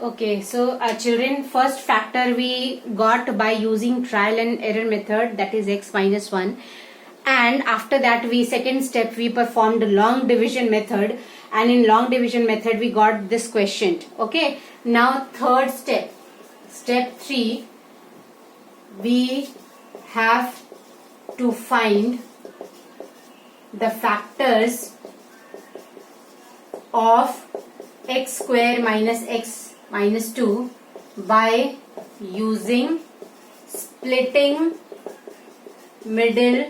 Okay, so children, first factor we got by using trial and error method, that is x minus 1. And after that, second step we performed long division method, and in long division method we got this quotient. Okay, now third step, step 3, we have to find the factors of x square minus x minus 2 by using splitting middle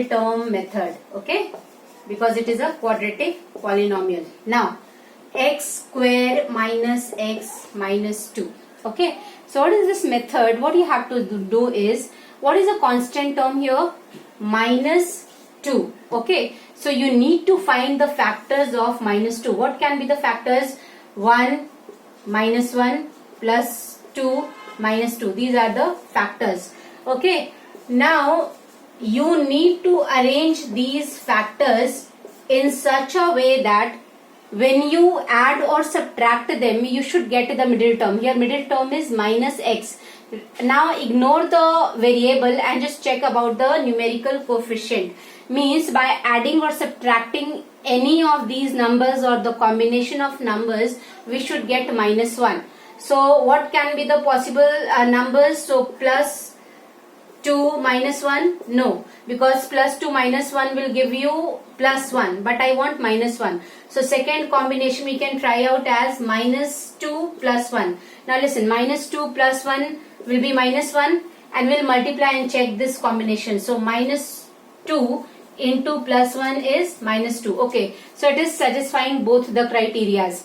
term method. Okay, because it is a quadratic polynomial. Now x square minus x minus 2. Okay, so what is this method? What you have to do is, what is a constant term here? Minus 2. Okay, so you need to find the factors of minus 2. What can be the factors? 1 minus 1 plus 2 minus 2. These are the factors. Okay, now you need to arrange these factors in such a way that when you add or subtract them, you should get the middle term. Here middle term is minus x. Now ignore the variable and just check about the numerical coefficient. Means by adding or subtracting any of these numbers or the combination of numbers, we should get minus 1. So what can be the possible numbers? So plus 2 minus 1? No, because plus 2 minus 1 will give you plus 1, but I want minus 1. So second combination we can try out as minus 2 plus 1. Now listen, minus 2 plus 1 will be minus 1, and we'll multiply and check this combination. So minus 2 into plus 1 is minus 2. Okay, so it is satisfying both the criterias.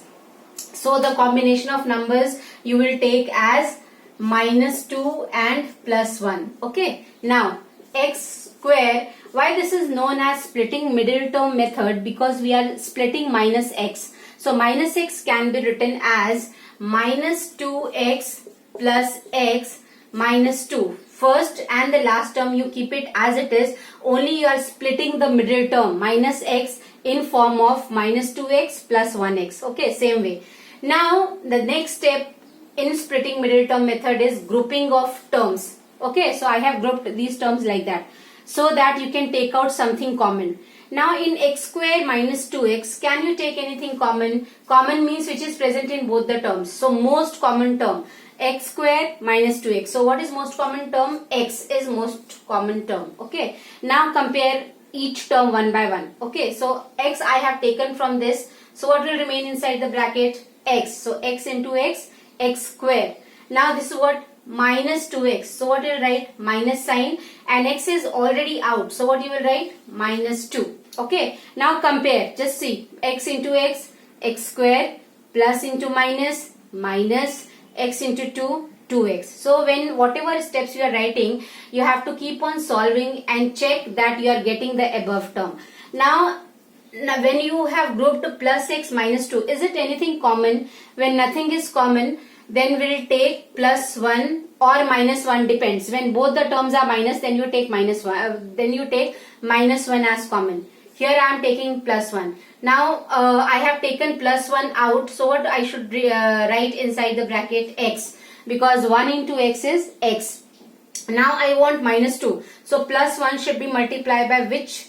So the combination of numbers you will take as minus 2 and plus 1. Okay, now x square, why this is known as splitting middle term method? Because we are splitting minus x. So minus x can be written as minus 2x plus x minus 2. First and the last term you keep it as it is, only you are splitting the middle term minus x in form of minus 2x plus 1x. Okay, same way. Now the next step in splitting middle term method is grouping of terms. Okay, so I have grouped these terms like that, so that you can take out something common. Now in x square minus 2x, can you take anything common? Common means which is present in both the terms. So most common term, x square minus 2x. So what is most common term? X is most common term. Okay, now compare each term one by one. Okay, so x I have taken from this. So what will remain inside the bracket? X. So x into x, x square. Now this is what? Minus 2x. So what you will write? Minus sign, and x is already out. So what you will write? Minus 2. Okay, now compare. Just see, x into x, x square, plus into minus, minus, x into 2, 2x. So when whatever steps you are writing, you have to keep on solving and check that you are getting the above term. Now when you have grouped plus x minus 2, is it anything common? When nothing is common, then we'll take plus 1 or minus 1, depends. When both the terms are minus, then you take minus 1, then you take minus 1 as common. Here I am taking plus 1. Now I have taken plus 1 out, so what I should write inside the bracket? X, because 1 into x is x. Now I want minus 2, so plus 1 should be multiplied by which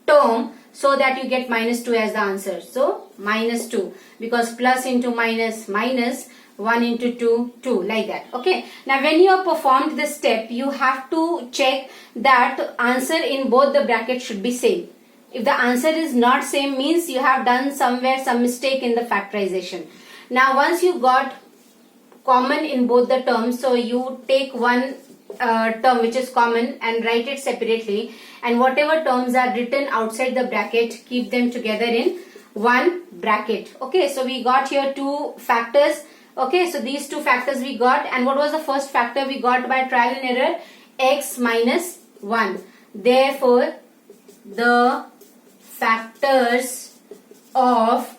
term, so that you get minus 2 as the answer. So minus 2, because plus into minus, minus, 1 into 2, 2, like that. Okay, now when you have performed this step, you have to check that answer in both the brackets should be same. If the answer is not same, means you have done somewhere some mistake in the factorization. Now once you got common in both the terms, so you take one term which is common and write it separately, and whatever terms are written outside the bracket, keep them together in one bracket. Okay, so we got here two factors. Okay, so these two factors we got, and what was the first factor we got by trial and error? X minus 1. Therefore the factors of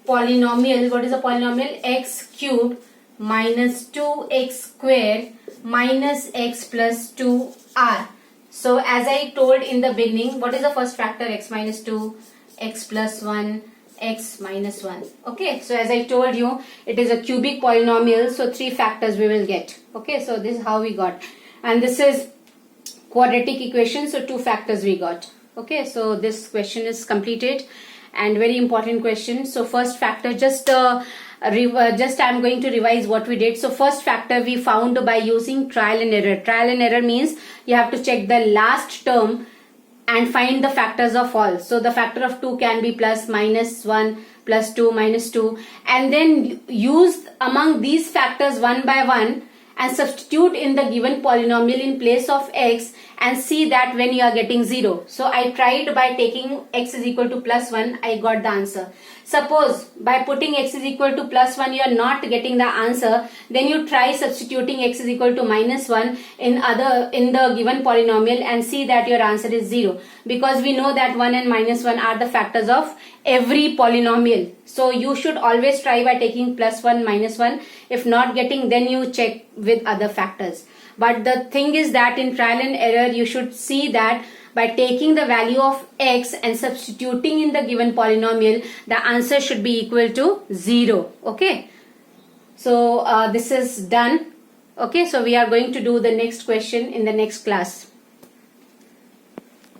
polynomial, what is a polynomial? X cubed minus 2x square minus x plus 2 are. So as I told in the beginning, what is the first factor? X minus 2, x plus 1, x minus 1. Okay, so as I told you, it is a cubic polynomial, so 3 factors we will get. Okay, so this is how we got. And this is quadratic equation, so 2 factors we got. Okay, so this question is completed, and very important question. So first factor, just I'm going to revise what we did. So first factor we found by using trial and error. Trial and error means you have to check the last term and find the factors of all. So the factor of 2 can be plus, minus 1, plus 2, minus 2, and then use among these factors one by one and substitute in the given polynomial in place of x and see that when you are getting 0. So I tried by taking x is equal to plus 1, I got the answer. Suppose by putting x is equal to plus 1 you are not getting the answer, then you try substituting x is equal to minus 1 in the given polynomial and see that your answer is 0, because we know that 1 and minus 1 are the factors of every polynomial. So you should always try by taking plus 1 minus 1. If not getting, then you check with other factors. But the thing is that in trial and error you should see that by taking the value of x and substituting in the given polynomial, the answer should be equal to 0. Okay, so this is done. Okay, so we are going to do the next question in the next class.